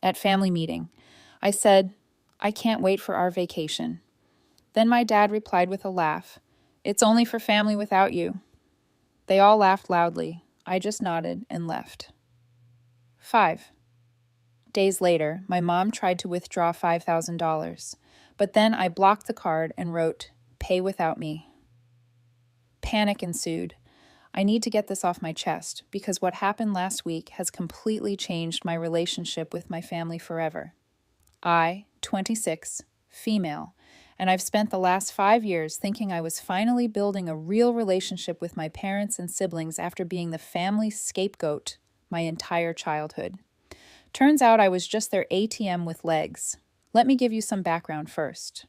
At family meeting, I said, "I can't wait for our vacation." Then my dad replied with a laugh, "It's only for family without you." They all laughed loudly. I just nodded and left. 5 days later, my mom tried to withdraw $5,000, but then I blocked the card and wrote, "Pay without me." Panic ensued. I need to get this off my chest because what happened last week has completely changed my relationship with my family forever. I, 26, female, and I've spent the last 5 years thinking I was finally building a real relationship with my parents and siblings after being the family scapegoat my entire childhood. Turns out I was just their ATM with legs. Let me give you some background first.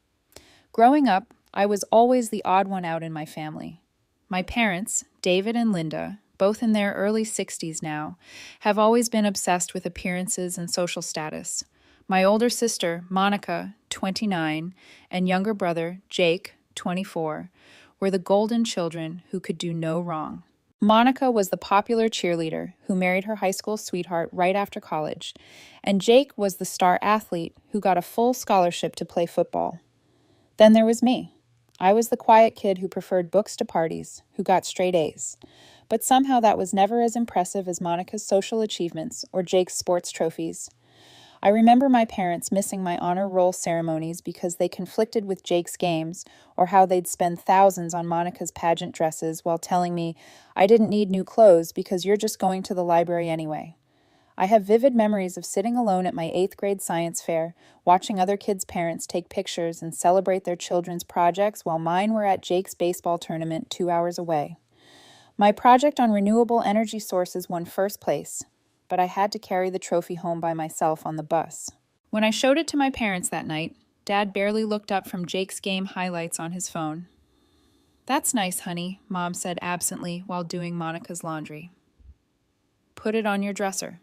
Growing up, I was always the odd one out in my family. My parents, David and Linda, both in their early 60s now, have always been obsessed with appearances and social status. My older sister, Monica, 29, and younger brother, Jake, 24, were the golden children who could do no wrong. Monica was the popular cheerleader who married her high school sweetheart right after college, and Jake was the star athlete who got a full scholarship to play football. Then there was me. I was the quiet kid who preferred books to parties, who got straight A's. But somehow that was never as impressive as Monica's social achievements or Jake's sports trophies. I remember my parents missing my honor roll ceremonies because they conflicted with Jake's games, or how they'd spend thousands on Monica's pageant dresses while telling me I didn't need new clothes because you're just going to the library anyway. I have vivid memories of sitting alone at my 8th grade science fair, watching other kids' parents take pictures and celebrate their children's projects while mine were at Jake's baseball tournament 2 hours away. My project on renewable energy sources won first place, but I had to carry the trophy home by myself on the bus. When I showed it to my parents that night, Dad barely looked up from Jake's game highlights on his phone. "That's nice, honey," Mom said absently while doing Monica's laundry. "Put it on your dresser."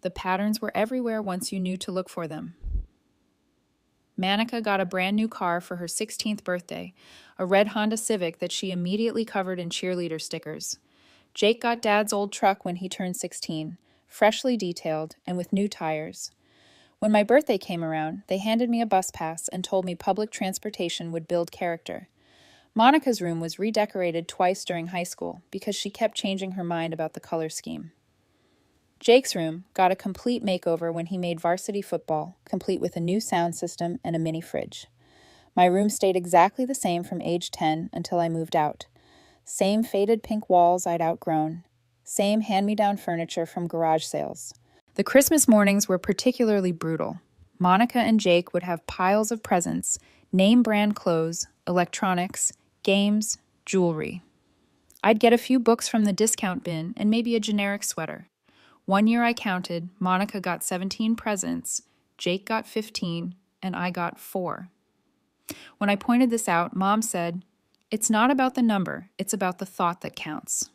The patterns were everywhere once you knew to look for them. Manica got a brand new car for her 16th birthday, a red Honda Civic that she immediately covered in cheerleader stickers. Jake got Dad's old truck when he turned 16, freshly detailed and with new tires. When my birthday came around, they handed me a bus pass and told me public transportation would build character. Monica's room was redecorated twice during high school because she kept changing her mind about the color scheme. Jake's room got a complete makeover when he made varsity football, complete with a new sound system and a mini fridge. My room stayed exactly the same from age 10 until I moved out. Same faded pink walls I'd outgrown. Same hand-me-down furniture from garage sales. The Christmas mornings were particularly brutal. Monica and Jake would have piles of presents, name-brand clothes, electronics, games, jewelry. I'd get a few books from the discount bin and maybe a generic sweater. One year I counted, Monica got 17 presents, Jake got 15, and I got 4. When I pointed this out, Mom said, "It's not about the number, it's about the thought that counts."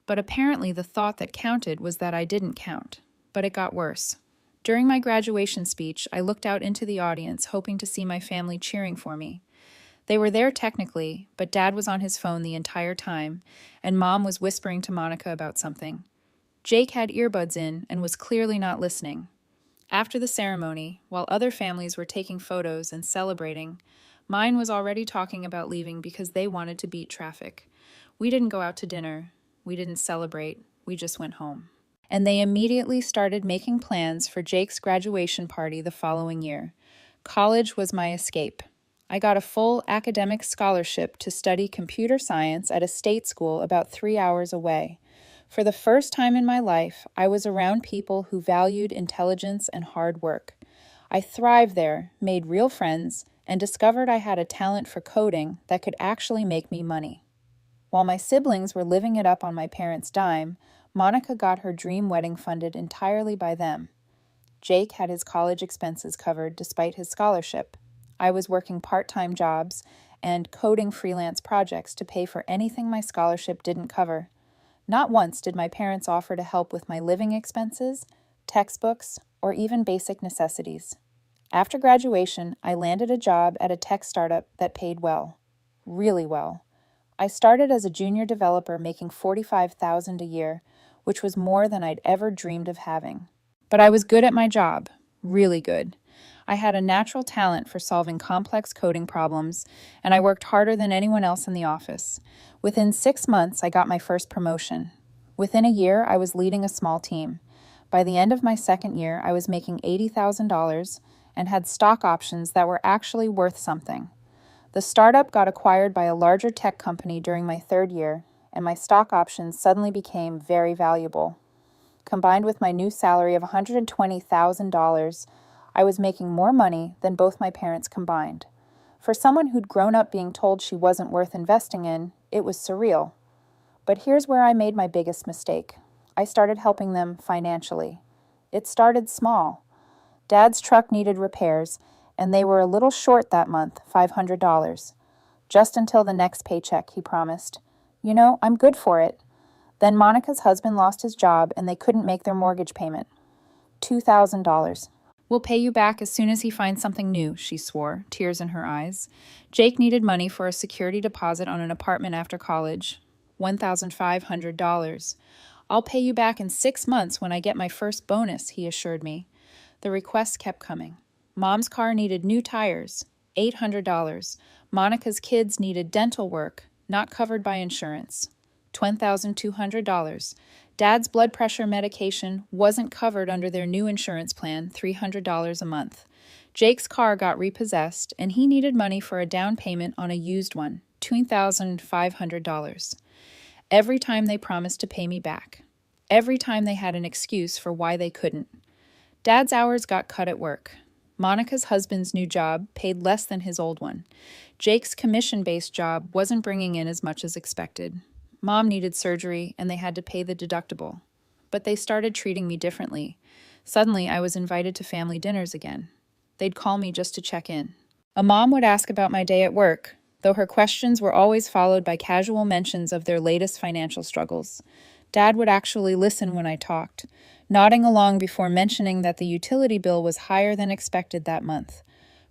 But apparently the thought that counted was that I didn't count. But it got worse. During my graduation speech, I looked out into the audience, hoping to see my family cheering for me. They were there technically, but Dad was on his phone the entire time, and Mom was whispering to Monica about something. Jake had earbuds in and was clearly not listening. After the ceremony, while other families were taking photos and celebrating, mine was already talking about leaving because they wanted to beat traffic. We didn't go out to dinner. We didn't celebrate. We just went home. And they immediately started making plans for Jake's graduation party the following year. College was my escape. I got a full academic scholarship to study computer science at a state school about 3 hours away. For the first time in my life, I was around people who valued intelligence and hard work. I thrived there, made real friends, and discovered I had a talent for coding that could actually make me money. While my siblings were living it up on my parents' dime, Monica got her dream wedding funded entirely by them. Jake had his college expenses covered despite his scholarship. I was working part-time jobs and coding freelance projects to pay for anything my scholarship didn't cover. Not once did my parents offer to help with my living expenses, textbooks, or even basic necessities. After graduation, I landed a job at a tech startup that paid well. Really well. I started as a junior developer making $45,000 a year, which was more than I'd ever dreamed of having. But I was good at my job, really good. I had a natural talent for solving complex coding problems, and I worked harder than anyone else in the office. Within 6 months, I got my first promotion. Within a year, I was leading a small team. By the end of my second year, I was making $80,000 and had stock options that were actually worth something. The startup got acquired by a larger tech company during my third year, and my stock options suddenly became very valuable. Combined with my new salary of $120,000, I was making more money than both my parents combined. For someone who'd grown up being told she wasn't worth investing in, it was surreal. But here's where I made my biggest mistake. I started helping them financially. It started small. Dad's truck needed repairs, and they were a little short that month, $500. Just until the next paycheck, he promised. You know, I'm good for it. Then Monica's husband lost his job and they couldn't make their mortgage payment. $2,000. We'll pay you back as soon as he finds something new, she swore, tears in her eyes. Jake needed money for a security deposit on an apartment after college. $1,500. I'll pay you back in 6 months when I get my first bonus, he assured me. The requests kept coming. Mom's car needed new tires. $800. Monica's kids needed dental work, not covered by insurance. $10,200. Dad's blood pressure medication wasn't covered under their new insurance plan, $300 a month. Jake's car got repossessed, and he needed money for a down payment on a used one, $2,500. Every time they promised to pay me back. Every time they had an excuse for why they couldn't. Dad's hours got cut at work. Monica's husband's new job paid less than his old one. Jake's commission-based job wasn't bringing in as much as expected. Mom needed surgery, and they had to pay the deductible. But they started treating me differently. Suddenly, I was invited to family dinners again. They'd call me just to check in. A mom would ask about my day at work, though her questions were always followed by casual mentions of their latest financial struggles. Dad would actually listen when I talked, nodding along before mentioning that the utility bill was higher than expected that month.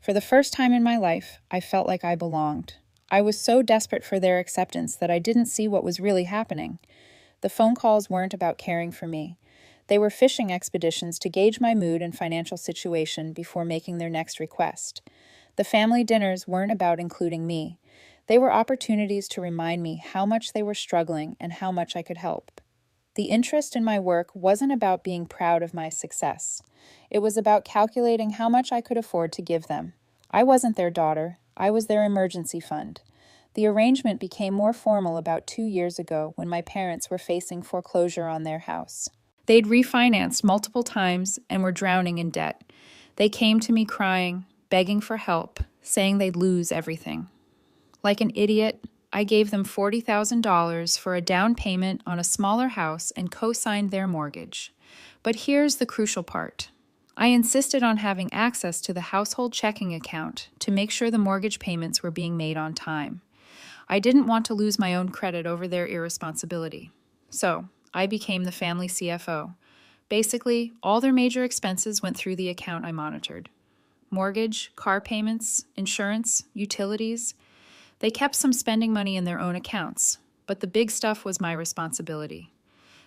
For the first time in my life, I felt like I belonged. I was so desperate for their acceptance that I didn't see what was really happening. The phone calls weren't about caring for me. They were fishing expeditions to gauge my mood and financial situation before making their next request. The family dinners weren't about including me. They were opportunities to remind me how much they were struggling and how much I could help. The interest in my work wasn't about being proud of my success. It was about calculating how much I could afford to give them. I wasn't their daughter. I was their emergency fund. The arrangement became more formal about 2 years ago when my parents were facing foreclosure on their house. They'd refinanced multiple times and were drowning in debt. They came to me crying, begging for help, saying they'd lose everything. Like an idiot, I gave them $40,000 for a down payment on a smaller house and co-signed their mortgage. But here's the crucial part. I insisted on having access to the household checking account to make sure the mortgage payments were being made on time. I didn't want to lose my own credit over their irresponsibility. So, I became the family CFO. Basically, all their major expenses went through the account I monitored. Mortgage, car payments, insurance, utilities. They kept some spending money in their own accounts, but the big stuff was my responsibility.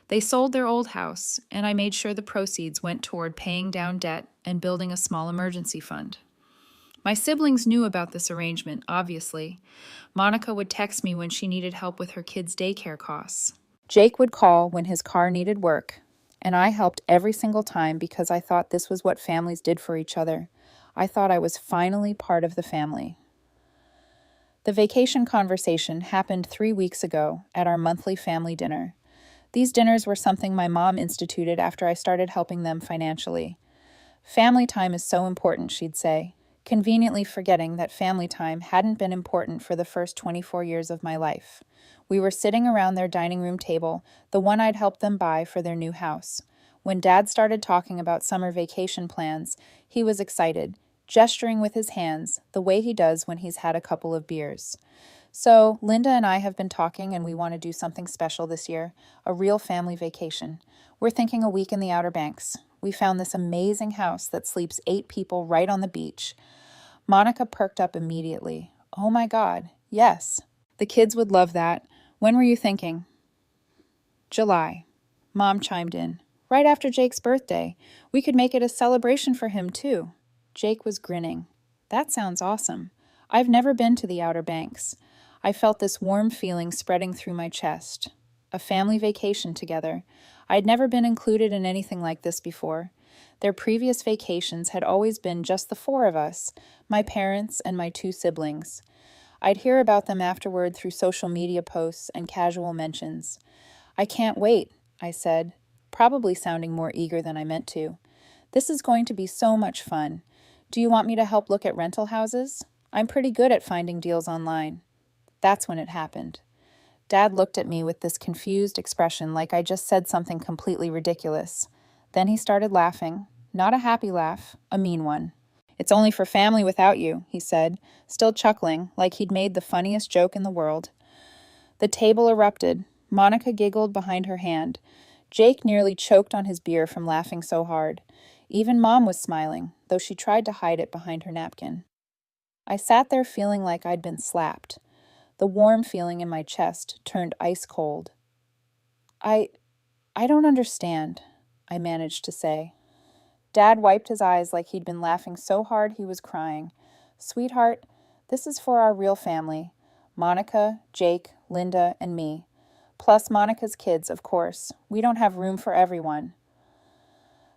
They sold their old house, and I made sure the proceeds went toward paying down debt and building a small emergency fund. My siblings knew about this arrangement, obviously. Monica would text me when she needed help with her kids' daycare costs. Jake would call when his car needed work, and I helped every single time because I thought this was what families did for each other. I thought I was finally part of the family. The vacation conversation happened 3 weeks ago at our monthly family dinner. These dinners were something my mom instituted after I started helping them financially. Family time is so important, she'd say, conveniently forgetting that family time hadn't been important for the first 24 years of my life. We were sitting around their dining room table, the one I'd helped them buy for their new house. When Dad started talking about summer vacation plans, he was excited, gesturing with his hands, the way he does when he's had a couple of beers. So, Linda and I have been talking and we want to do something special this year, a real family vacation. We're thinking a week in the Outer Banks. We found this amazing house that sleeps 8 people right on the beach. Monica perked up immediately. Oh my God, yes. The kids would love that. When were you thinking? July. Mom chimed in. Right after Jake's birthday. We could make it a celebration for him, too. Jake was grinning. That sounds awesome. I've never been to the Outer Banks. I felt this warm feeling spreading through my chest. A family vacation together. I'd never been included in anything like this before. Their previous vacations had always been just the four of us, my parents and my two siblings. I'd hear about them afterward through social media posts and casual mentions. I can't wait, I said, probably sounding more eager than I meant to. This is going to be so much fun. Do you want me to help look at rental houses? I'm pretty good at finding deals online. That's when it happened. Dad looked at me with this confused expression like I just said something completely ridiculous. Then he started laughing. Not a happy laugh, a mean one. It's only for family without you, he said, still chuckling like he'd made the funniest joke in the world. The table erupted. Monica giggled behind her hand. Jake nearly choked on his beer from laughing so hard. Even Mom was smiling, though she tried to hide it behind her napkin. I sat there feeling like I'd been slapped. The warm feeling in my chest turned ice cold. I don't understand, I managed to say. Dad wiped his eyes like he'd been laughing so hard he was crying. Sweetheart, this is for our real family. Monica, Jake, Linda, and me. Plus Monica's kids, of course. We don't have room for everyone.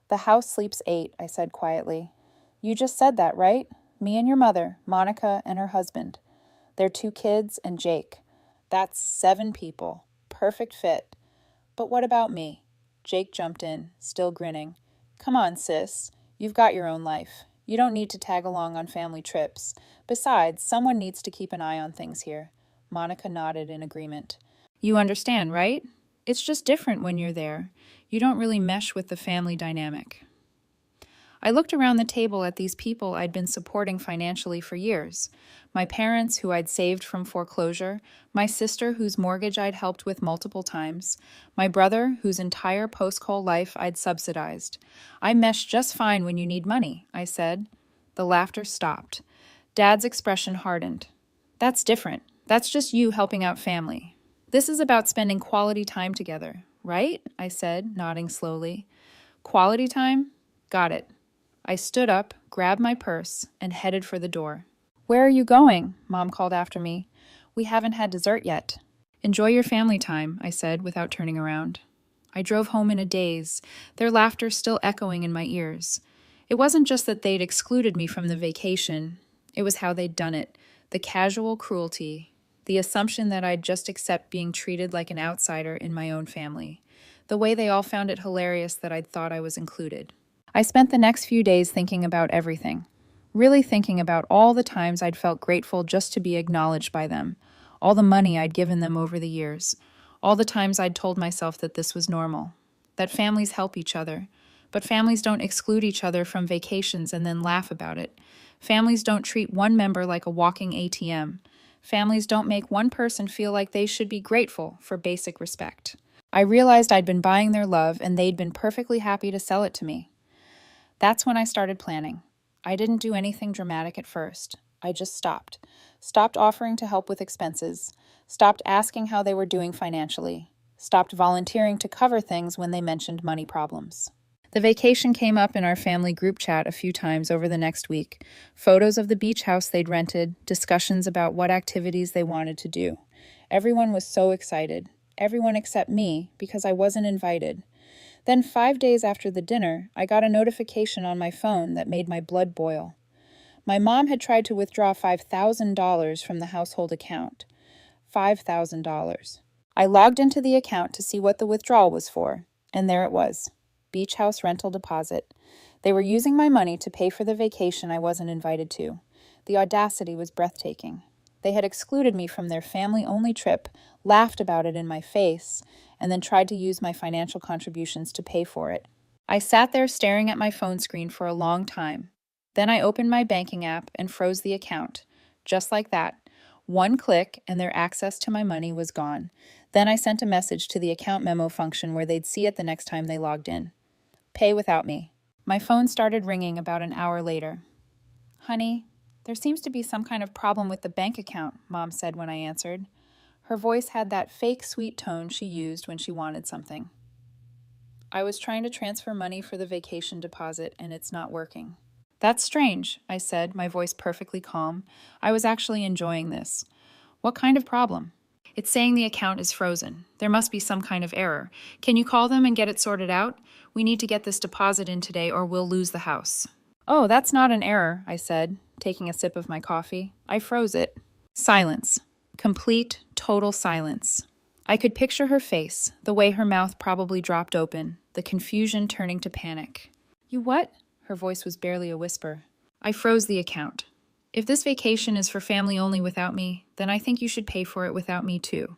The house sleeps 8, I said quietly. You just said that, right? Me and your mother, Monica and her husband. Their 2 kids and Jake. That's 7 people. Perfect fit. But what about me? Jake jumped in, still grinning. Come on, sis. You've got your own life. You don't need to tag along on family trips. Besides, someone needs to keep an eye on things here. Monica nodded in agreement. You understand, right? It's just different when you're there. You don't really mesh with the family dynamic. I looked around the table at these people I'd been supporting financially for years. My parents, who I'd saved from foreclosure, my sister, whose mortgage I'd helped with multiple times, my brother, whose entire post-call life I'd subsidized. I mesh just fine when you need money, I said. The laughter stopped. Dad's expression hardened. That's different. That's just you helping out family. This is about spending quality time together, right? I said, nodding slowly. Quality time? Got it. I stood up, grabbed my purse, and headed for the door. Where are you going? Mom called after me. We haven't had dessert yet. Enjoy your family time, I said without turning around. I drove home in a daze, their laughter still echoing in my ears. It wasn't just that they'd excluded me from the vacation. It was how they'd done it, the casual cruelty, the assumption that I'd just accept being treated like an outsider in my own family, the way they all found it hilarious that I'd thought I was included. I spent the next few days thinking about everything, really thinking about all the times I'd felt grateful just to be acknowledged by them, all the money I'd given them over the years, all the times I'd told myself that this was normal, that families help each other, but families don't exclude each other from vacations and then laugh about it. Families don't treat one member like a walking ATM. Families don't make one person feel like they should be grateful for basic respect. I realized I'd been buying their love and they'd been perfectly happy to sell it to me. That's when I started planning. I didn't do anything dramatic at first. I just stopped. Stopped offering to help with expenses. Stopped asking how they were doing financially. Stopped volunteering to cover things when they mentioned money problems. The vacation came up in our family group chat a few times over the next week. Photos of the beach house they'd rented, discussions about what activities they wanted to do. Everyone was so excited. Everyone except me, because I wasn't invited. Then 5 days after the dinner, I got a notification on my phone that made my blood boil. My mom had tried to withdraw $5,000 from the household account. $5,000. I logged into the account to see what the withdrawal was for, and there it was. Beach house rental deposit. They were using my money to pay for the vacation I wasn't invited to. The audacity was breathtaking. They had excluded me from their family-only trip, laughed about it in my face, and then tried to use my financial contributions to pay for it. I sat there staring at my phone screen for a long time. Then I opened my banking app and froze the account. Just like that. One click and their access to my money was gone. Then I sent a message to the account memo function where they'd see it the next time they logged in. Pay without me. My phone started ringing about an hour later. Honey, there seems to be some kind of problem with the bank account, Mom said when I answered. Her voice had that fake sweet tone she used when she wanted something. I was trying to transfer money for the vacation deposit, and it's not working. That's strange, I said, my voice perfectly calm. I was actually enjoying this. What kind of problem? It's saying the account is frozen. There must be some kind of error. Can you call them and get it sorted out? We need to get this deposit in today or we'll lose the house. Oh, that's not an error, I said, taking a sip of my coffee. I froze it. Silence. Complete, total silence. I could picture her face, the way her mouth probably dropped open, the confusion turning to panic. You what? Her voice was barely a whisper. I froze the account. If this vacation is for family only without me, then I think you should pay for it without me too.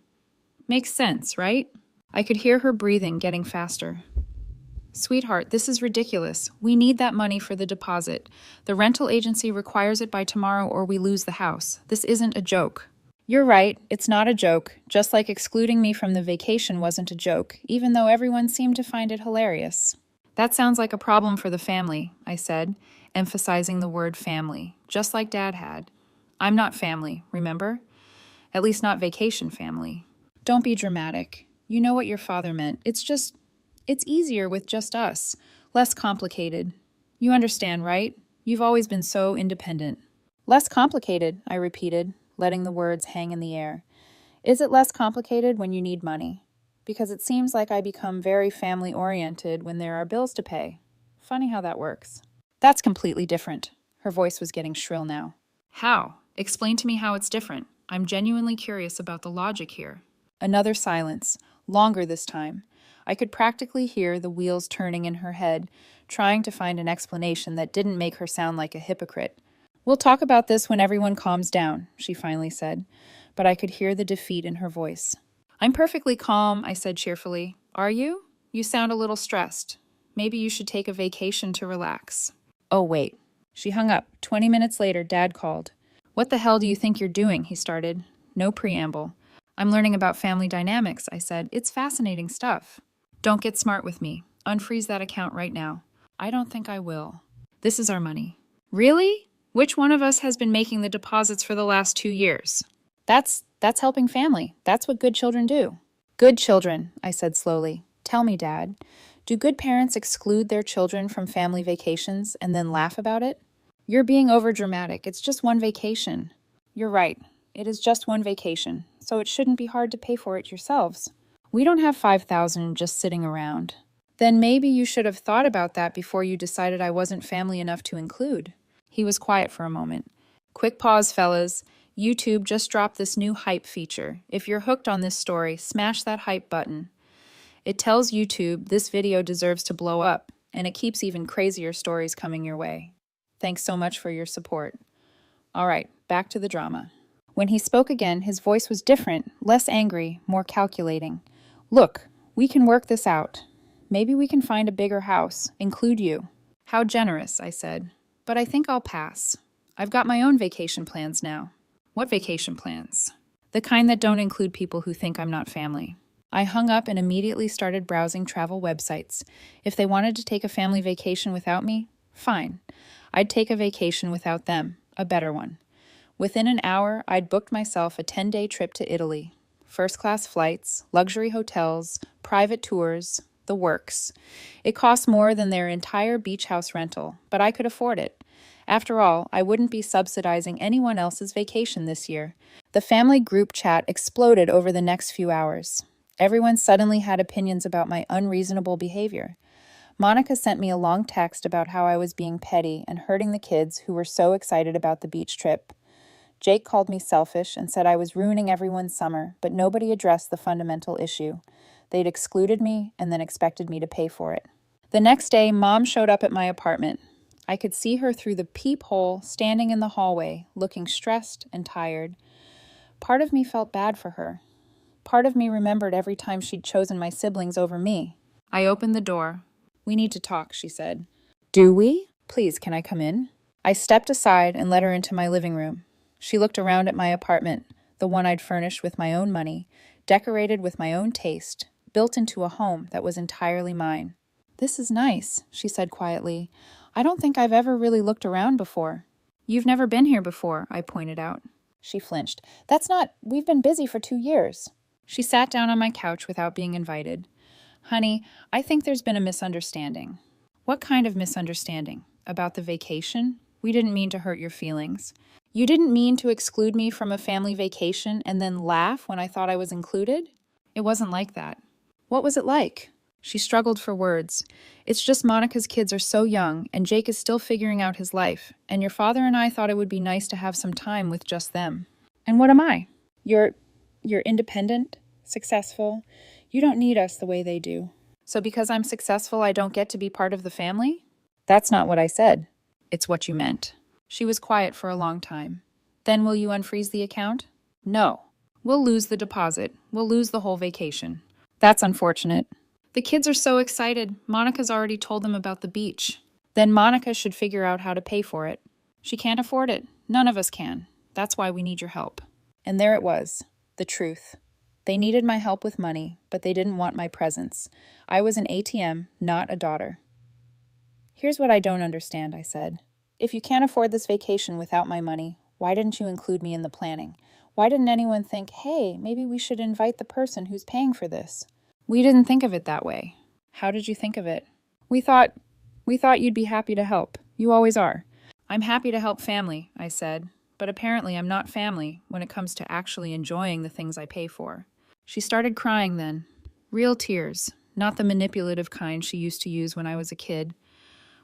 Makes sense, right? I could hear her breathing getting faster. Sweetheart, this is ridiculous. We need that money for the deposit. The rental agency requires it by tomorrow or we lose the house. This isn't a joke. You're right, it's not a joke, just like excluding me from the vacation wasn't a joke, even though everyone seemed to find it hilarious. That sounds like a problem for the family, I said, emphasizing the word family, just like Dad had. I'm not family, remember? At least not vacation family. Don't be dramatic. You know what your father meant. It's easier with just us. Less complicated. You understand, right? You've always been so independent. Less complicated, I repeated, letting the words hang in the air. Is it less complicated when you need money? Because it seems like I become very family-oriented when there are bills to pay. Funny how that works. That's completely different. Her voice was getting shrill now. How? Explain to me how it's different. I'm genuinely curious about the logic here. Another silence, longer this time. I could practically hear the wheels turning in her head, trying to find an explanation that didn't make her sound like a hypocrite. We'll talk about this when everyone calms down, she finally said, but I could hear the defeat in her voice. I'm perfectly calm, I said cheerfully. Are you? You sound a little stressed. Maybe you should take a vacation to relax. Oh, wait. She hung up. 20 minutes later, Dad called. What the hell do you think you're doing? He started. No preamble. I'm learning about family dynamics, I said. It's fascinating stuff. Don't get smart with me. Unfreeze that account right now. I don't think I will. This is our money. Really? Which one of us has been making the deposits for the last 2 years? That's helping family. That's what good children do. Good children, I said slowly. Tell me, Dad, do good parents exclude their children from family vacations and then laugh about it? You're being overdramatic. It's just one vacation. You're right. It is just one vacation, so it shouldn't be hard to pay for it yourselves. We don't have $5,000 just sitting around. Then maybe you should have thought about that before you decided I wasn't family enough to include. He was quiet for a moment. Quick pause, fellas. YouTube just dropped this new hype feature. If you're hooked on this story, smash that hype button. It tells YouTube this video deserves to blow up, and it keeps even crazier stories coming your way. Thanks so much for your support. All right, back to the drama. When he spoke again, his voice was different, less angry, more calculating. Look, we can work this out. Maybe we can find a bigger house, include you. How generous, I said. But I think I'll pass. I've got my own vacation plans now. What vacation plans? The kind that don't include people who think I'm not family. I hung up and immediately started browsing travel websites. If they wanted to take a family vacation without me, fine. I'd take a vacation without them, a better one. Within an hour, I'd booked myself a 10-day trip to Italy. First-class flights, luxury hotels, private tours, the works. It cost more than their entire beach house rental, but I could afford it. After all, I wouldn't be subsidizing anyone else's vacation this year. The family group chat exploded over the next few hours. Everyone suddenly had opinions about my unreasonable behavior. Monica sent me a long text about how I was being petty and hurting the kids who were so excited about the beach trip. Jake called me selfish and said I was ruining everyone's summer, but nobody addressed the fundamental issue. They'd excluded me and then expected me to pay for it. The next day, Mom showed up at my apartment. I could see her through the peephole, standing in the hallway, looking stressed and tired. Part of me felt bad for her. Part of me remembered every time she'd chosen my siblings over me. I opened the door. We need to talk, she said. Do we? Please, can I come in? I stepped aside and led her into my living room. She looked around at my apartment, the one I'd furnished with my own money, decorated with my own taste, built into a home that was entirely mine. This is nice, she said quietly. I don't think I've ever really looked around before. You've never been here before, I pointed out. She flinched. We've been busy for 2 years. She sat down on my couch without being invited. Honey, I think there's been a misunderstanding. What kind of misunderstanding? About the vacation? We didn't mean to hurt your feelings. You didn't mean to exclude me from a family vacation and then laugh when I thought I was included? It wasn't like that. What was it like? She struggled for words. It's just Monica's kids are so young, and Jake is still figuring out his life, and your father and I thought it would be nice to have some time with just them. And what am I? You're independent, successful. You don't need us the way they do. So because I'm successful, I don't get to be part of the family? That's not what I said. It's what you meant. She was quiet for a long time. Then will you unfreeze the account? No. We'll lose the deposit. We'll lose the whole vacation. That's unfortunate. The kids are so excited. Monica's already told them about the beach. Then Monica should figure out how to pay for it. She can't afford it. None of us can. That's why we need your help. And there it was, the truth. They needed my help with money, but they didn't want my presence. I was an ATM, not a daughter. Here's what I don't understand, I said. If you can't afford this vacation without my money, why didn't you include me in the planning? Why didn't anyone think, hey, maybe we should invite the person who's paying for this? We didn't think of it that way. How did you think of it? We thought you'd be happy to help. You always are. I'm happy to help family, I said, but apparently I'm not family when it comes to actually enjoying the things I pay for. She started crying then. Real tears, not the manipulative kind she used to use when I was a kid.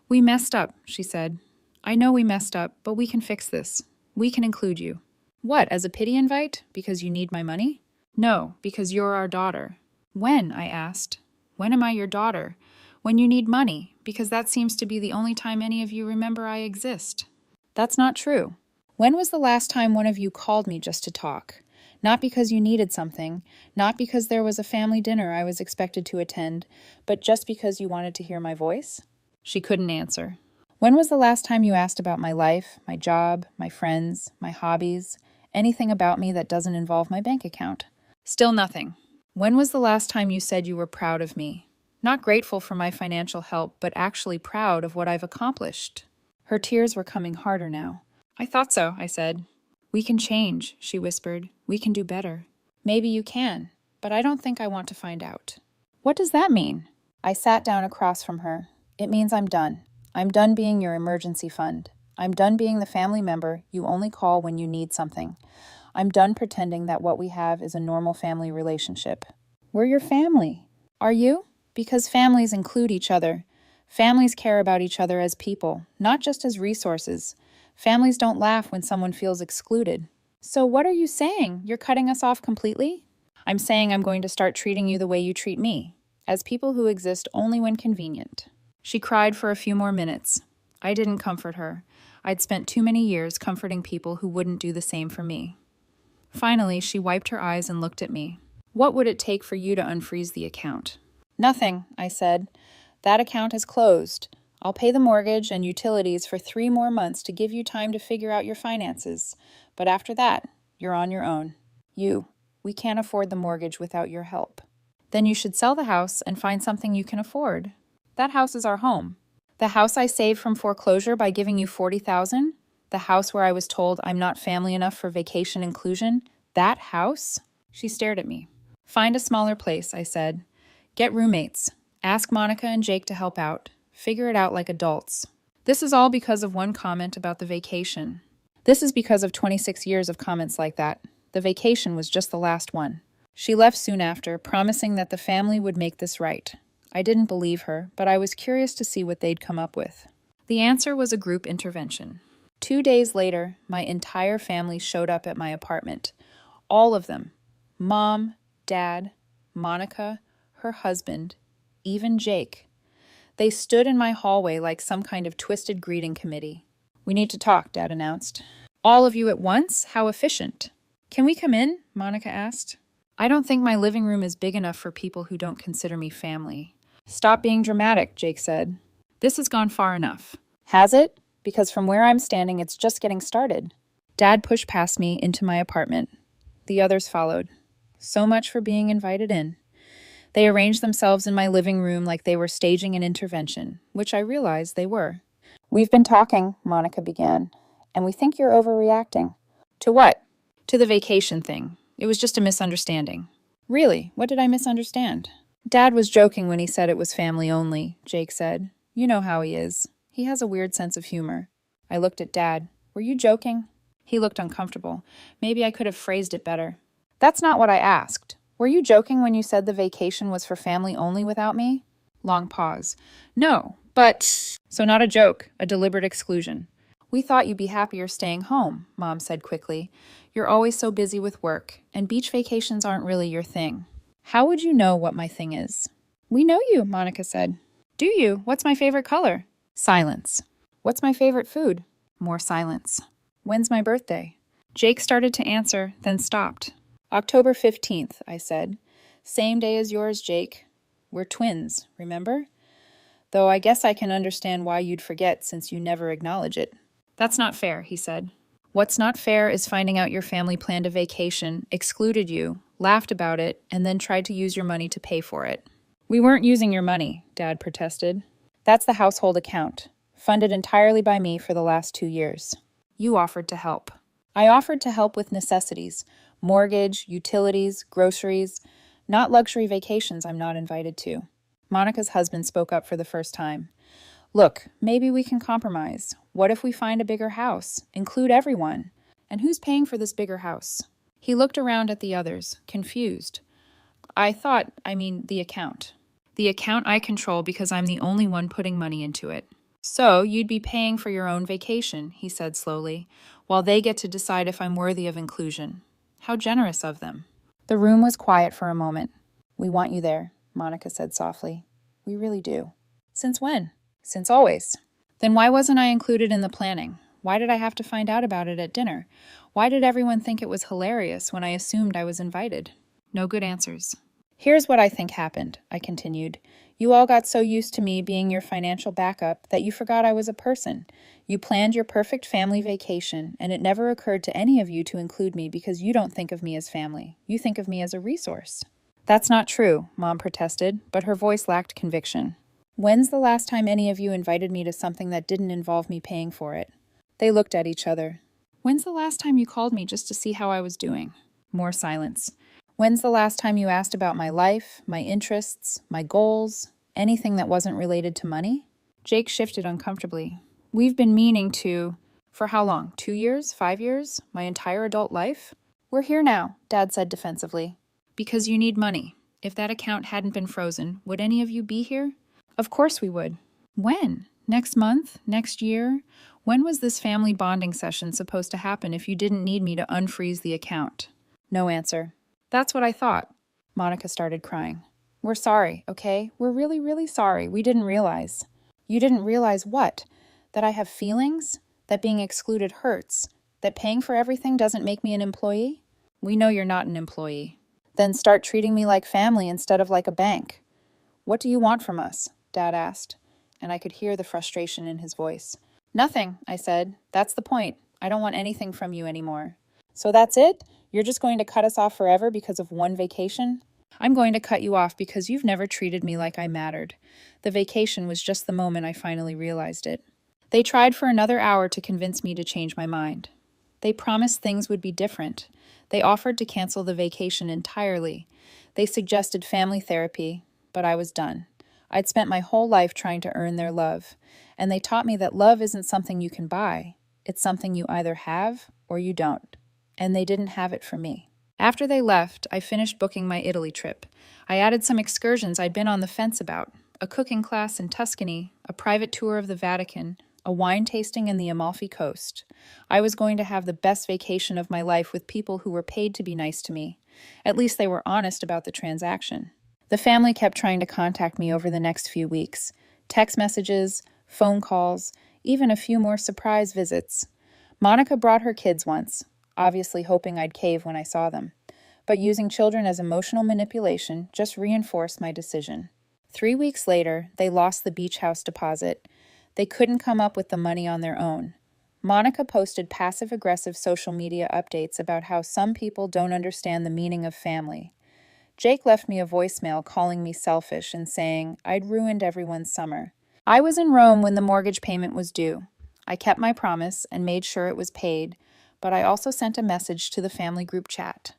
We messed up, she said. I know we messed up, but we can fix this. We can include you. What, as a pity invite? Because you need my money? No, because you're our daughter. When? I asked. When am I your daughter? When you need money, because that seems to be the only time any of you remember I exist. That's not true. When was the last time one of you called me just to talk? Not because you needed something, not because there was a family dinner I was expected to attend, but just because you wanted to hear my voice? She couldn't answer. When was the last time you asked about my life, my job, my friends, my hobbies, anything about me that doesn't involve my bank account? Still nothing. When was the last time you said you were proud of me? Not grateful for my financial help, but actually proud of what I've accomplished. Her tears were coming harder now. I thought so, I said. We can change, she whispered. We can do better. Maybe you can, but I don't think I want to find out. What does that mean? I sat down across from her. It means I'm done. I'm done being your emergency fund. I'm done being the family member you only call when you need something. I'm done pretending that what we have is a normal family relationship. We're your family. Are you? Because families include each other. Families care about each other as people, not just as resources. Families don't laugh when someone feels excluded. So what are you saying? You're cutting us off completely? I'm saying I'm going to start treating you the way you treat me, as people who exist only when convenient. She cried for a few more minutes. I didn't comfort her. I'd spent too many years comforting people who wouldn't do the same for me. Finally, she wiped her eyes and looked at me. What would it take for you to unfreeze the account? Nothing, I said. That account is closed. I'll pay the mortgage and utilities for 3 more months to give you time to figure out your finances. But after that, you're on your own. We can't afford the mortgage without your help. Then you should sell the house and find something you can afford. That house is our home. The house I saved from foreclosure by giving you $40,000? The house where I was told I'm not family enough for vacation inclusion? That house? She stared at me. Find a smaller place, I said. Get roommates. Ask Monica and Jake to help out. Figure it out like adults. This is all because of one comment about the vacation. This is because of 26 years of comments like that. The vacation was just the last one. She left soon after, promising that the family would make this right. I didn't believe her, but I was curious to see what they'd come up with. The answer was a group intervention. 2 days later, my entire family showed up at my apartment. All of them. Mom, Dad, Monica, her husband, even Jake. They stood in my hallway like some kind of twisted greeting committee. We need to talk, Dad announced. All of you at once? How efficient. Can we come in? Monica asked. I don't think my living room is big enough for people who don't consider me family. Stop being dramatic, Jake said. This has gone far enough. Has it? Because from where I'm standing, it's just getting started. Dad pushed past me into my apartment. The others followed. So much for being invited in. They arranged themselves in my living room like they were staging an intervention, which I realized they were. We've been talking, Monica began, and we think you're overreacting. To what? To the vacation thing. It was just a misunderstanding. Really? What did I misunderstand? Dad was joking when he said it was family only, Jake said. You know how he is. He has a weird sense of humor. I looked at Dad. Were you joking? He looked uncomfortable. Maybe I could have phrased it better. That's not what I asked. Were you joking when you said the vacation was for family only without me? Long pause. No, but... So not a joke, a deliberate exclusion. We thought you'd be happier staying home, Mom said quickly. You're always so busy with work, and beach vacations aren't really your thing. How would you know what my thing is? We know you, Monica said. Do you? What's my favorite color? Silence. What's my favorite food? More silence. When's my birthday? Jake started to answer, then stopped. October 15th, I said. Same day as yours, Jake. We're twins, remember? Though I guess I can understand why you'd forget since you never acknowledge it. That's not fair, he said. What's not fair is finding out your family planned a vacation, excluded you, laughed about it, and then tried to use your money to pay for it. We weren't using your money, Dad protested. That's the household account, funded entirely by me for the last 2 years. You offered to help. I offered to help with necessities, mortgage, utilities, groceries, not luxury vacations I'm not invited to. Monica's husband spoke up for the first time. Look, maybe we can compromise. What if we find a bigger house? Include everyone. And who's paying for this bigger house? He looked around at the others, confused. The account. The account I control because I'm the only one putting money into it. So you'd be paying for your own vacation, he said slowly, while they get to decide if I'm worthy of inclusion. How generous of them. The room was quiet for a moment. We want you there, Monica said softly. We really do. Since when? Since always. Then why wasn't I included in the planning? Why did I have to find out about it at dinner? Why did everyone think it was hilarious when I assumed I was invited? No good answers. Here's what I think happened, I continued. You all got so used to me being your financial backup that you forgot I was a person. You planned your perfect family vacation, and it never occurred to any of you to include me because you don't think of me as family. You think of me as a resource. That's not true, Mom protested, but her voice lacked conviction. When's the last time any of you invited me to something that didn't involve me paying for it? They looked at each other. When's the last time you called me just to see how I was doing? More silence. When's the last time you asked about my life, my interests, my goals, anything that wasn't related to money? Jake shifted uncomfortably. We've been meaning to... For how long? 2 years? 5 years? My entire adult life? We're here now, Dad said defensively. Because you need money. If that account hadn't been frozen, would any of you be here? Of course we would. When? Next month? Next year? When was this family bonding session supposed to happen if you didn't need me to unfreeze the account? No answer. That's what I thought. Monica started crying. We're sorry, okay? We're really, really sorry. We didn't realize. You didn't realize what? That I have feelings? That being excluded hurts? That paying for everything doesn't make me an employee? We know you're not an employee. Then start treating me like family instead of like a bank. What do you want from us? Dad asked, and I could hear the frustration in his voice. Nothing, I said. That's the point. I don't want anything from you anymore. So that's it? You're just going to cut us off forever because of one vacation? I'm going to cut you off because you've never treated me like I mattered. The vacation was just the moment I finally realized it. They tried for another hour to convince me to change my mind. They promised things would be different. They offered to cancel the vacation entirely. They suggested family therapy, but I was done. I'd spent my whole life trying to earn their love, and they taught me that love isn't something you can buy. It's something you either have or you don't. And they didn't have it for me. After they left, I finished booking my Italy trip. I added some excursions I'd been on the fence about, a cooking class in Tuscany, a private tour of the Vatican, a wine tasting in the Amalfi Coast. I was going to have the best vacation of my life with people who were paid to be nice to me. At least they were honest about the transaction. The family kept trying to contact me over the next few weeks. Text messages, phone calls, even a few more surprise visits. Monica brought her kids once, obviously hoping I'd cave when I saw them. But using children as emotional manipulation just reinforced my decision. 3 weeks later, they lost the beach house deposit. They couldn't come up with the money on their own. Monica posted passive-aggressive social media updates about how some people don't understand the meaning of family. Jake left me a voicemail calling me selfish and saying I'd ruined everyone's summer. I was in Rome when the mortgage payment was due. I kept my promise and made sure it was paid, but I also sent a message to the family group chat.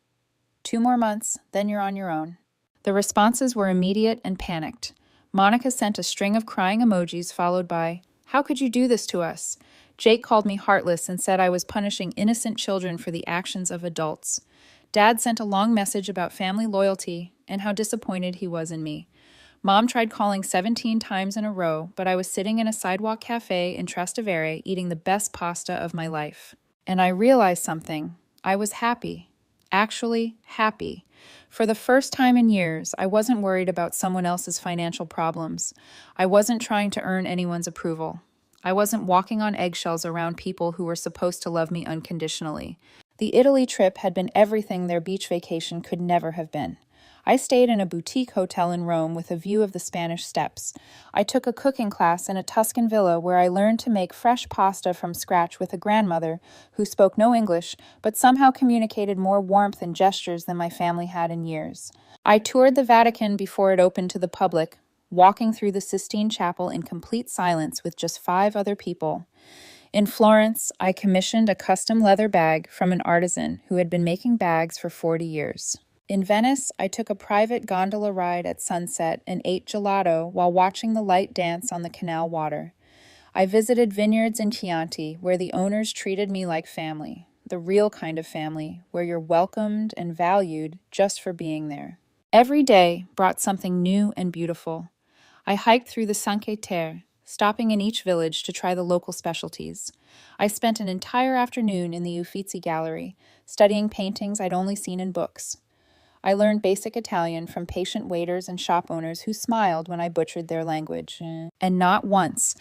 2 more months, then you're on your own. The responses were immediate and panicked. Monica sent a string of crying emojis followed by, "How could you do this to us?" Jake called me heartless and said I was punishing innocent children for the actions of adults. Dad sent a long message about family loyalty and how disappointed he was in me. Mom tried calling 17 times in a row, but I was sitting in a sidewalk cafe in Trastevere eating the best pasta of my life. And I realized something. I was happy. Actually, happy. For the first time in years, I wasn't worried about someone else's financial problems. I wasn't trying to earn anyone's approval. I wasn't walking on eggshells around people who were supposed to love me unconditionally. The Italy trip had been everything their beach vacation could never have been. I stayed in a boutique hotel in Rome with a view of the Spanish Steps. I took a cooking class in a Tuscan villa where I learned to make fresh pasta from scratch with a grandmother who spoke no English but somehow communicated more warmth and gestures than my family had in years. I toured the Vatican before it opened to the public, walking through the Sistine Chapel in complete silence with just 5 other people. In Florence, I commissioned a custom leather bag from an artisan who had been making bags for 40 years. In Venice, I took a private gondola ride at sunset and ate gelato while watching the light dance on the canal water. I visited vineyards in Chianti where the owners treated me like family, the real kind of family where you're welcomed and valued just for being there. Every day brought something new and beautiful. I hiked through the Cinque Terre, stopping in each village to try the local specialties. I spent an entire afternoon in the Uffizi Gallery, studying paintings I'd only seen in books. I learned basic Italian from patient waiters and shop owners who smiled when I butchered their language. And not once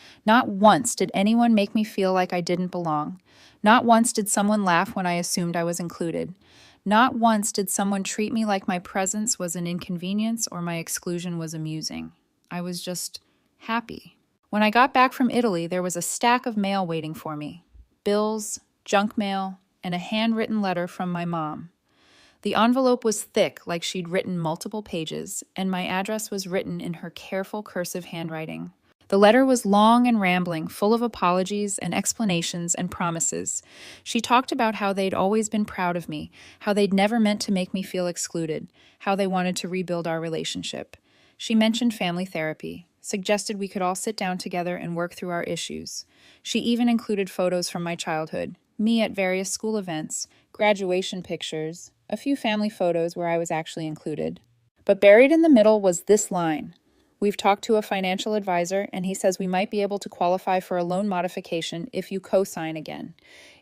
did anyone make me feel like I didn't belong. Not once did someone laugh when I assumed I was included. Not once did someone treat me like my presence was an inconvenience or my exclusion was amusing. I was just happy. When I got back from Italy, there was a stack of mail waiting for me. Bills, junk mail, and a handwritten letter from my mom. The envelope was thick, like she'd written multiple pages, and my address was written in her careful cursive handwriting. The letter was long and rambling, full of apologies and explanations and promises. She talked about how they'd always been proud of me, how they'd never meant to make me feel excluded, how they wanted to rebuild our relationship. She mentioned family therapy, suggested we could all sit down together and work through our issues. She even included photos from my childhood, me at various school events, graduation pictures, a few family photos where I was actually included. But buried in the middle was this line. We've talked to a financial advisor, and he says we might be able to qualify for a loan modification if you co-sign again.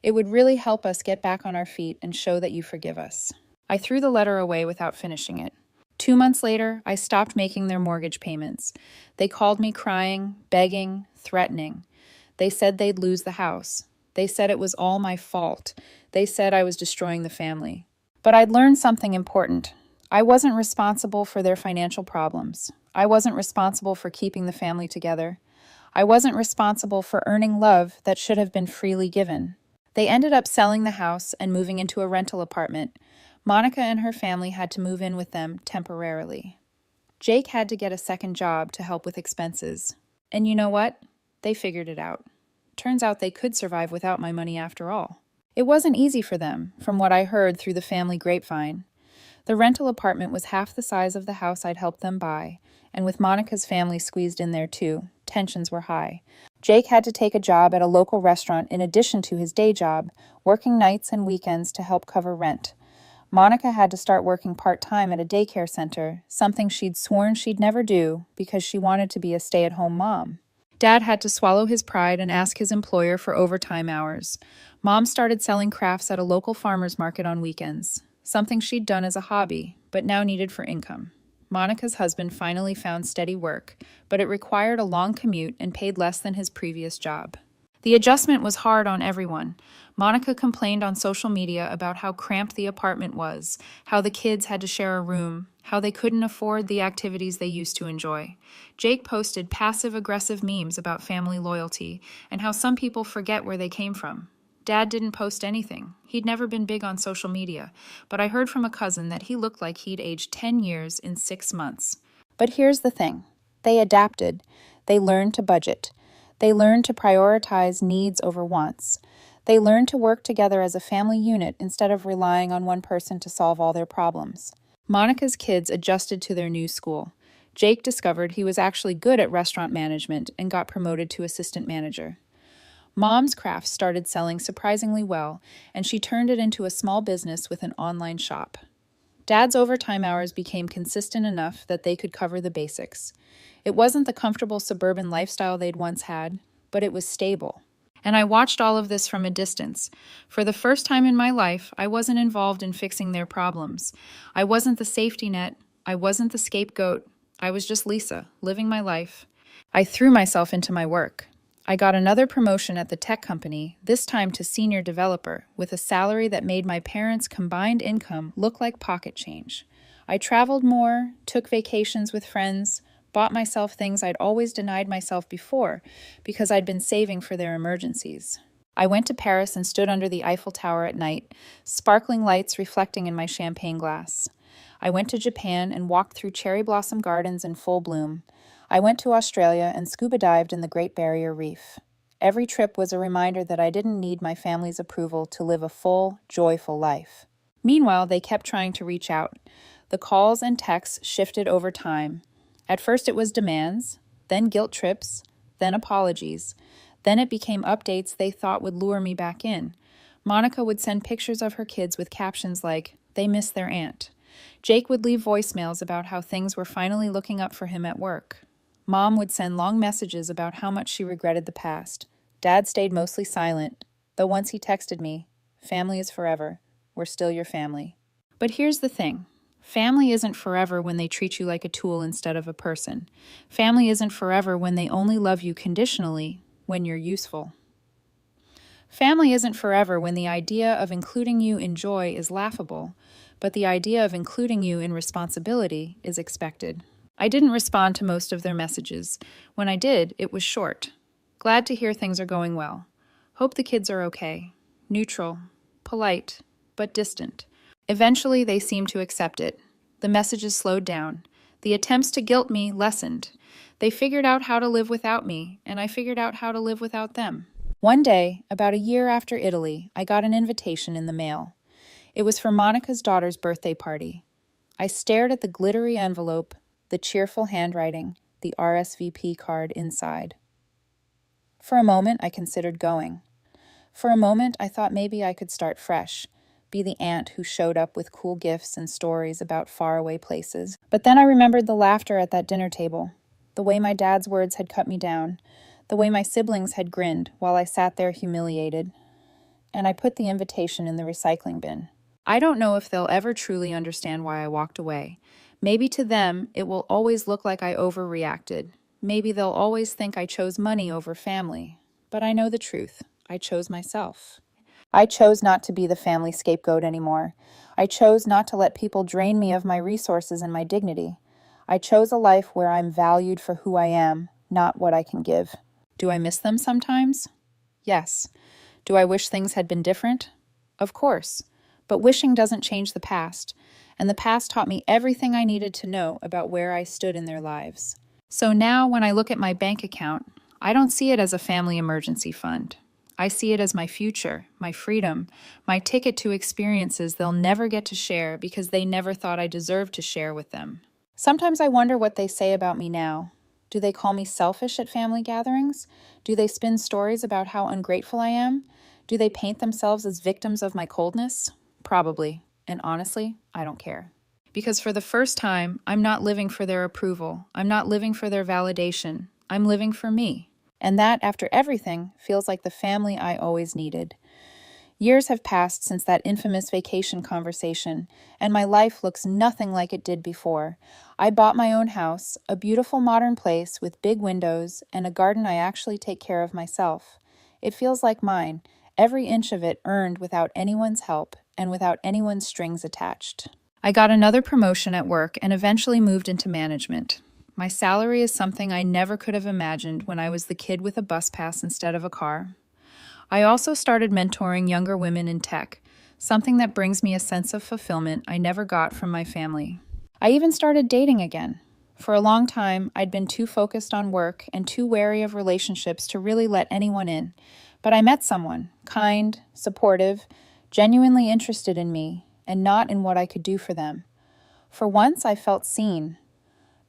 It would really help us get back on our feet and show that you forgive us. I threw the letter away without finishing it. 2 months later, I stopped making their mortgage payments. They called me crying, begging, threatening. They said they'd lose the house. They said it was all my fault. They said I was destroying the family. But I'd learned something important. I wasn't responsible for their financial problems. I wasn't responsible for keeping the family together. I wasn't responsible for earning love that should have been freely given. They ended up selling the house and moving into a rental apartment. Monica and her family had to move in with them temporarily. Jake had to get a second job to help with expenses. And you know what? They figured it out. Turns out they could survive without my money after all. It wasn't easy for them, from what I heard through the family grapevine. The rental apartment was half the size of the house I'd helped them buy, and with Monica's family squeezed in there too, tensions were high. Jake had to take a job at a local restaurant in addition to his day job, working nights and weekends to help cover rent. Monica had to start working part-time at a daycare center, something she'd sworn she'd never do because she wanted to be a stay-at-home mom. Dad had to swallow his pride and ask his employer for overtime hours. Mom started selling crafts at a local farmer's market on weekends, something she'd done as a hobby, but now needed for income. Monica's husband finally found steady work, but it required a long commute and paid less than his previous job. The adjustment was hard on everyone. Monica complained on social media about how cramped the apartment was, how the kids had to share a room, how they couldn't afford the activities they used to enjoy. Jake posted passive-aggressive memes about family loyalty and how some people forget where they came from. Dad didn't post anything. He'd never been big on social media, but I heard from a cousin that he looked like he'd aged 10 years in 6 months. But here's the thing. They adapted. They learned to budget. They learned to prioritize needs over wants. They learned to work together as a family unit instead of relying on one person to solve all their problems. Monica's kids adjusted to their new school. Jake discovered he was actually good at restaurant management and got promoted to assistant manager. Mom's crafts started selling surprisingly well, and she turned it into a small business with an online shop. Dad's overtime hours became consistent enough that they could cover the basics. It wasn't the comfortable suburban lifestyle they'd once had, but it was stable. And I watched all of this from a distance. For the first time in my life, I wasn't involved in fixing their problems. I wasn't the safety net. I wasn't the scapegoat. I was just Lisa, living my life. I threw myself into my work. I got another promotion at the tech company, this time to senior developer, with a salary that made my parents' combined income look like pocket change. I traveled more, took vacations with friends, bought myself things I'd always denied myself before because I'd been saving for their emergencies. I went to Paris and stood under the Eiffel Tower at night, sparkling lights reflecting in my champagne glass. I went to Japan and walked through cherry blossom gardens in full bloom. I went to Australia and scuba dived in the Great Barrier Reef. Every trip was a reminder that I didn't need my family's approval to live a full, joyful life. Meanwhile, they kept trying to reach out. The calls and texts shifted over time. At first it was demands, then guilt trips, then apologies. Then it became updates they thought would lure me back in. Monica would send pictures of her kids with captions like, "They miss their aunt." Jake would leave voicemails about how things were finally looking up for him at work. Mom would send long messages about how much she regretted the past. Dad stayed mostly silent, though once he texted me, "Family is forever. We're still your family." But here's the thing. Family isn't forever when they treat you like a tool instead of a person. Family isn't forever when they only love you conditionally, when you're useful. Family isn't forever when the idea of including you in joy is laughable, but the idea of including you in responsibility is expected. I didn't respond to most of their messages. When I did, it was short. Glad to hear things are going well. Hope the kids are okay. Neutral. Polite, but distant. Eventually, they seemed to accept it. The messages slowed down. The attempts to guilt me lessened. They figured out how to live without me, and I figured out how to live without them. One day, about a year after Italy, I got an invitation in the mail. It was for Monica's daughter's birthday party. I stared at the glittery envelope, the cheerful handwriting, the RSVP card inside. For a moment, I considered going. For a moment, I thought maybe I could start fresh, be the aunt who showed up with cool gifts and stories about faraway places. But then I remembered the laughter at that dinner table, the way my dad's words had cut me down, the way my siblings had grinned while I sat there humiliated, and I put the invitation in the recycling bin. I don't know if they'll ever truly understand why I walked away. Maybe to them, it will always look like I overreacted. Maybe they'll always think I chose money over family. But I know the truth. I chose myself. I chose not to be the family scapegoat anymore. I chose not to let people drain me of my resources and my dignity. I chose a life where I'm valued for who I am, not what I can give. Do I miss them sometimes? Yes. Do I wish things had been different? Of course. But wishing doesn't change the past, and the past taught me everything I needed to know about where I stood in their lives. So now when I look at my bank account, I don't see it as a family emergency fund. I see it as my future, my freedom, my ticket to experiences they'll never get to share because they never thought I deserved to share with them. Sometimes I wonder what they say about me now. Do they call me selfish at family gatherings? Do they spin stories about how ungrateful I am? Do they paint themselves as victims of my coldness? Probably. And honestly, I don't care. Because for the first time, I'm not living for their approval. I'm not living for their validation. I'm living for me. And that, after everything, feels like the family I always needed. Years have passed since that infamous vacation conversation, and my life looks nothing like it did before. I bought my own house, a beautiful modern place with big windows, and a garden I actually take care of myself. It feels like mine, every inch of it earned without anyone's help and without anyone's strings attached. I got another promotion at work and eventually moved into management. My salary is something I never could have imagined when I was the kid with a bus pass instead of a car. I also started mentoring younger women in tech, something that brings me a sense of fulfillment I never got from my family. I even started dating again. For a long time, I'd been too focused on work and too wary of relationships to really let anyone in. But I met someone, kind, supportive, genuinely interested in me, and not in what I could do for them. For once, I felt seen.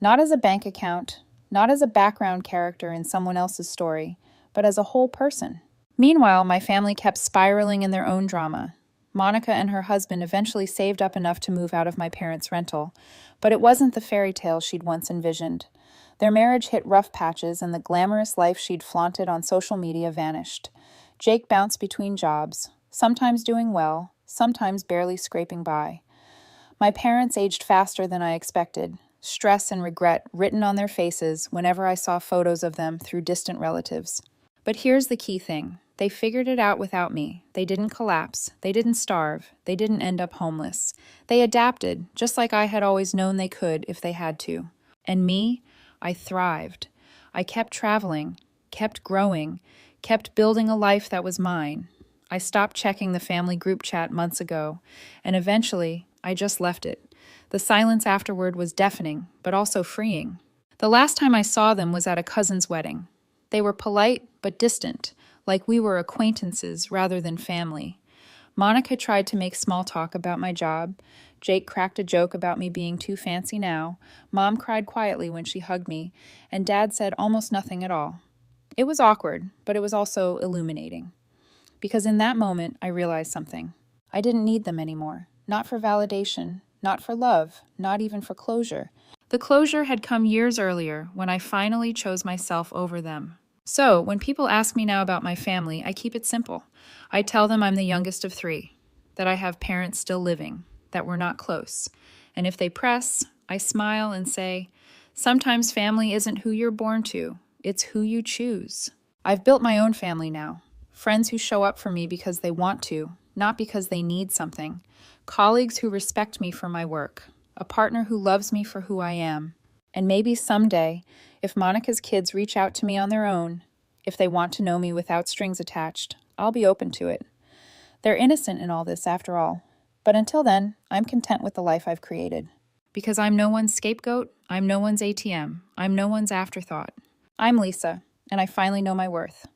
Not as a bank account, not as a background character in someone else's story, but as a whole person. Meanwhile, my family kept spiraling in their own drama. Monica and her husband eventually saved up enough to move out of my parents' rental, but it wasn't the fairy tale she'd once envisioned. Their marriage hit rough patches, and the glamorous life she'd flaunted on social media vanished. Jake bounced between jobs, sometimes doing well, sometimes barely scraping by. My parents aged faster than I expected, stress and regret written on their faces whenever I saw photos of them through distant relatives. But here's the key thing. They figured it out without me. They didn't collapse. They didn't starve. They didn't end up homeless. They adapted, just like I had always known they could if they had to. And me, I thrived. I kept traveling, kept growing, kept building a life that was mine. I stopped checking the family group chat months ago, and eventually, I just left it. The silence afterward was deafening, but also freeing. The last time I saw them was at a cousin's wedding. They were polite but distant, like we were acquaintances rather than family. Monica tried to make small talk about my job. Jake cracked a joke about me being too fancy now. Mom cried quietly when she hugged me, and Dad said almost nothing at all. It was awkward, but it was also illuminating. Because in that moment, I realized something. I didn't need them anymore. Not for validation, not for love, not even for closure. The closure had come years earlier when I finally chose myself over them. So, when people ask me now about my family, I keep it simple. I tell them I'm the youngest of 3, that I have parents still living, that we're not close. And if they press, I smile and say, sometimes family isn't who you're born to, it's who you choose. I've built my own family now. Friends who show up for me because they want to, not because they need something. Colleagues who respect me for my work. A partner who loves me for who I am. And maybe someday, if Monica's kids reach out to me on their own, if they want to know me without strings attached, I'll be open to it. They're innocent in all this, after all. But until then, I'm content with the life I've created. Because I'm no one's scapegoat, I'm no one's ATM, I'm no one's afterthought. I'm Lisa, and I finally know my worth.